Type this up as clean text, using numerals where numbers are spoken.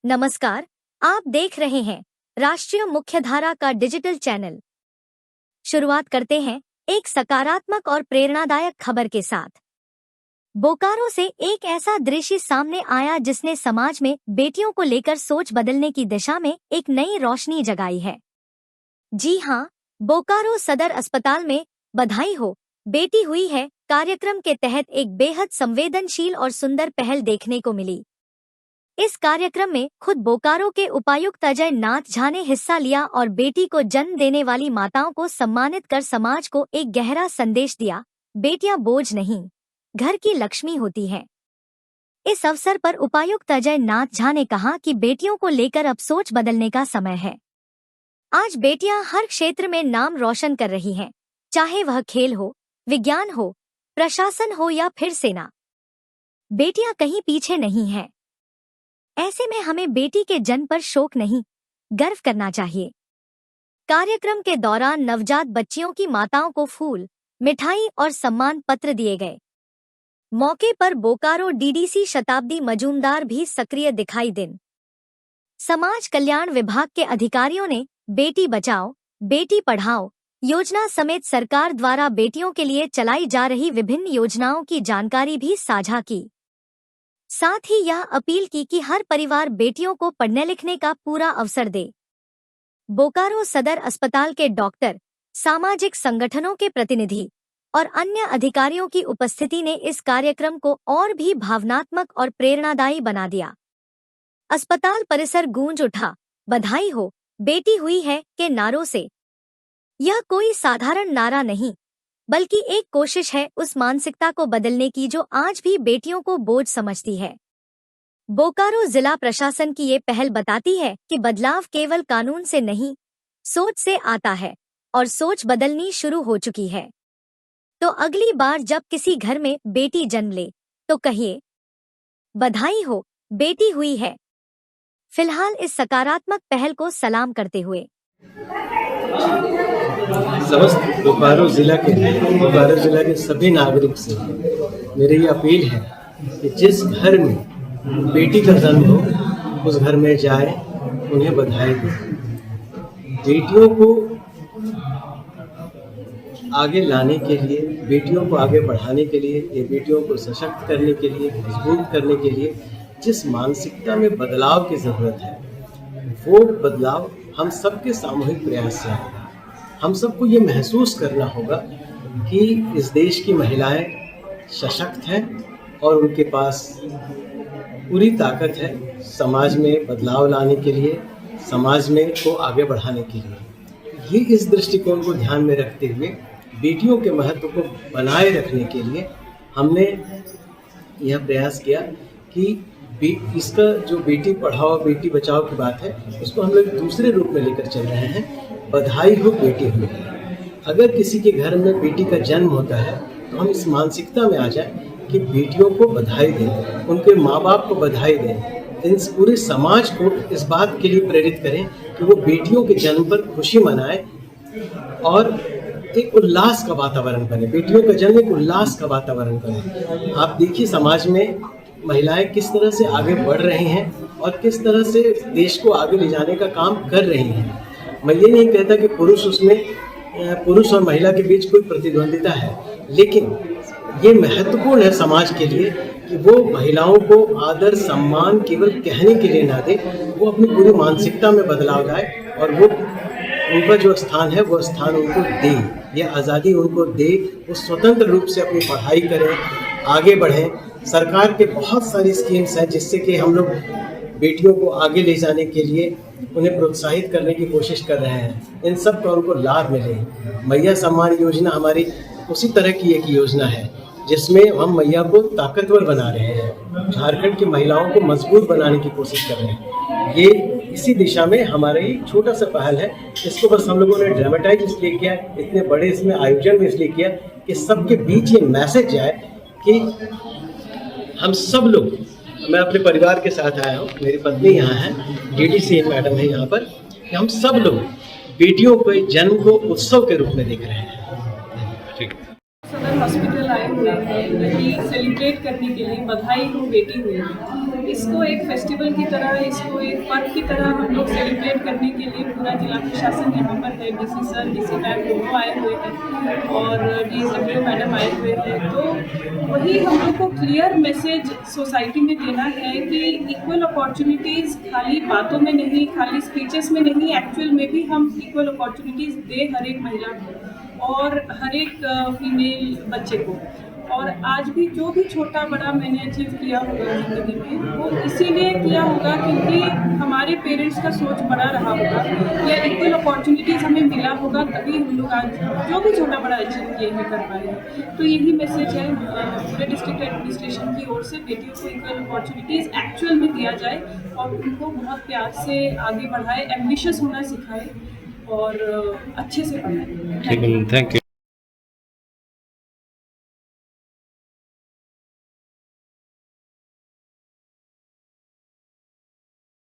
नमस्कार, आप देख रहे हैं राष्ट्रीय मुख्यधारा का डिजिटल चैनल। शुरुआत करते हैं एक सकारात्मक और प्रेरणादायक खबर के साथ। बोकारो से एक ऐसा दृश्य सामने आया जिसने समाज में बेटियों को लेकर सोच बदलने की दिशा में एक नई रोशनी जगाई है। जी हां, बोकारो सदर अस्पताल में बधाई हो, बेटी हुई है कार्यक्रम के तहत एक बेहद संवेदनशील और सुंदर पहल देखने को मिली। इस कार्यक्रम में खुद बोकारो के उपायुक्त अजय नाथ झा ने हिस्सा लिया और बेटी को जन्म देने वाली माताओं को सम्मानित कर समाज को एक गहरा संदेश दिया। बेटियां बोझ नहीं, घर की लक्ष्मी होती हैं। इस अवसर पर उपायुक्त अजय नाथ झा ने कहा कि बेटियों को लेकर अब सोच बदलने का समय है। आज बेटियां हर क्षेत्र में नाम रोशन कर रही हैं, चाहे वह खेल हो, विज्ञान हो, प्रशासन हो या फिर सेना। बेटियां कहीं पीछे नहीं हैं। ऐसे में हमें बेटी के जन्म पर शोक नहीं, गर्व करना चाहिए। कार्यक्रम के दौरान नवजात बच्चियों की माताओं को फूल, मिठाई और सम्मान पत्र दिए गए। मौके पर बोकारो डीडीसी शताब्दी मजूमदार भी सक्रिय दिखाई दिन। समाज कल्याण विभाग के अधिकारियों ने बेटी बचाओ, बेटी पढ़ाओ योजना समेत सरकार द्वारा बेटियों के लिए चलाई जा रही विभिन्न योजनाओं की जानकारी भी साझा की। साथ ही यह अपील की कि हर परिवार बेटियों को पढ़ने लिखने का पूरा अवसर दे। बोकारो सदर अस्पताल के डॉक्टर, सामाजिक संगठनों के प्रतिनिधि और अन्य अधिकारियों की उपस्थिति ने इस कार्यक्रम को और भी भावनात्मक और प्रेरणादायी बना दिया। अस्पताल परिसर गूंज उठा, बधाई हो, बेटी हुई है के नारों से। यह कोई साधारण नारा नहीं, बल्कि एक कोशिश है उस मानसिकता को बदलने की जो आज भी बेटियों को बोझ समझती है। बोकारो जिला प्रशासन की ये पहल बताती है कि बदलाव केवल कानून से नहीं, सोच से आता है और सोच बदलनी शुरू हो चुकी है। तो अगली बार जब किसी घर में बेटी जन्म ले तो कहिए, बधाई हो, बेटी हुई है। फिलहाल इस सकारात्मक पहल को सलाम करते हुए समस्त बोकारो जिला के सभी नागरिक से मेरी ये अपील है कि जिस घर में बेटी का जन्म हो उस घर में जाए, उन्हें बधाई दें। बेटियों को आगे लाने के लिए, बेटियों को आगे बढ़ाने के लिए, ये बेटियों को सशक्त करने के लिए, मजबूत करने के लिए जिस मानसिकता में बदलाव की ज़रूरत है, वो बदलाव हम सबके सामूहिक प्रयास से आएगा। हम सबको ये महसूस करना होगा कि इस देश की महिलाएं सशक्त हैं और उनके पास पूरी ताकत है समाज में बदलाव लाने के लिए, समाज में को आगे बढ़ाने के लिए। ये इस दृष्टिकोण को ध्यान में रखते हुए बेटियों के महत्व को बनाए रखने के लिए हमने यह प्रयास किया कि इसका जो बेटी पढ़ाओ बेटी बचाओ की बात है, उसको हम लोग दूसरे रूप में लेकर चल रहे हैं। बधाई हो, बेटी हुई है। अगर किसी के घर में बेटी का जन्म होता है तो हम इस मानसिकता में आ जाए कि बेटियों को बधाई दें, उनके माँ बाप को बधाई दें, इस पूरे समाज को इस बात के लिए प्रेरित करें कि वो बेटियों के जन्म पर खुशी मनाए और एक उल्लास का वातावरण बने। बेटियों का जन्म एक उल्लास का वातावरण बने। आप देखिए समाज में महिलाएं किस तरह से आगे बढ़ रही हैं और किस तरह से देश को आगे ले जाने का काम कर रही हैं। मैं ये नहीं कहता कि पुरुष और महिला के बीच कोई प्रतिद्वंदिता है, लेकिन ये महत्वपूर्ण है समाज के लिए कि वो महिलाओं को आदर सम्मान केवल कहने के लिए ना दे, वो अपनी पूरी मानसिकता में बदलाव लाए और वो उनका जो स्थान है वो स्थान उनको दे, ये आज़ादी उनको दे, वो स्वतंत्र रूप से अपनी पढ़ाई करें, आगे बढ़ें। सरकार के बहुत सारी स्कीम्स हैं जिससे कि हम लोग बेटियों को आगे ले जाने के लिए उन्हें प्रोत्साहित करने की कोशिश कर रहे हैं। इन सब का उनको लाभ मिले। मैया सम्मान योजना हमारी उसी तरह की एक योजना है जिसमें हम मैया को ताकतवर बना रहे हैं, झारखंड की महिलाओं को मजबूत बनाने की कोशिश कर रहे हैं। ये इसी दिशा में हमारा ही छोटा सा पहल है। इसको बस हम लोगों ने ड्रामेटाइज इसलिए किया, इतने बड़े इसमें आयोजन में इसलिए किया कि सबके बीच ये मैसेज जाए कि हम सब लोग, मैं अपने परिवार के साथ आया हूँ, मेरी पत्नी यहाँ है, डीडीसी मैडम है यहाँ पर, कि हम सब लोग बेटियों के जन्म को उत्सव के रूप में देख रहे हैं। ठीक। सदर हॉस्पिटल आए हुए हैं, वही सेलिब्रेट करने के लिए बधाई हो, बेटी हुई है। इसको एक फेस्टिवल की तरह, इसको एक पर्व की तरह हम लोग सेलिब्रेट करने के लिए पूरा जिला प्रशासन यहाँ पर है। डीसी सर, डीसी मैम दोनों आए हुए हैं और डीएसडब्ल्यू मैडम आए हुए हैं। तो वही हम लोग को क्लियर मैसेज सोसाइटी में देना है कि इक्वल अपॉर्चुनिटीज़ खाली बातों में नहीं, खाली स्पीचेस में नहीं, एक्चुअल में भी हम इक्वल अपॉर्चुनिटीज़ दे हर एक महिला को और हर एक फीमेल बच्चे को। और आज भी जो भी छोटा बड़ा मैंने अचीव किया होगा ज़िंदगी में, वो इसीलिए किया होगा क्योंकि हमारे पेरेंट्स का सोच बड़ा रहा होगा या इक्वल अपॉर्चुनिटीज़ हमें मिला होगा, तभी हम लोग आज जो भी छोटा बड़ा अचीव किए हैं कर पाए हैं। तो यही मैसेज है पूरे डिस्ट्रिक्ट एडमिनिस्ट्रेशन की ओर से, बेटियों को इक्वल अपॉर्चुनिटीज़ एक्चुअल में दिया जाए और उनको बहुत प्यार से आगे बढ़ाए, एम्बिशियस होना सिखाए और अच्छे से पढ़ाए। ठीक है, थैंक यू।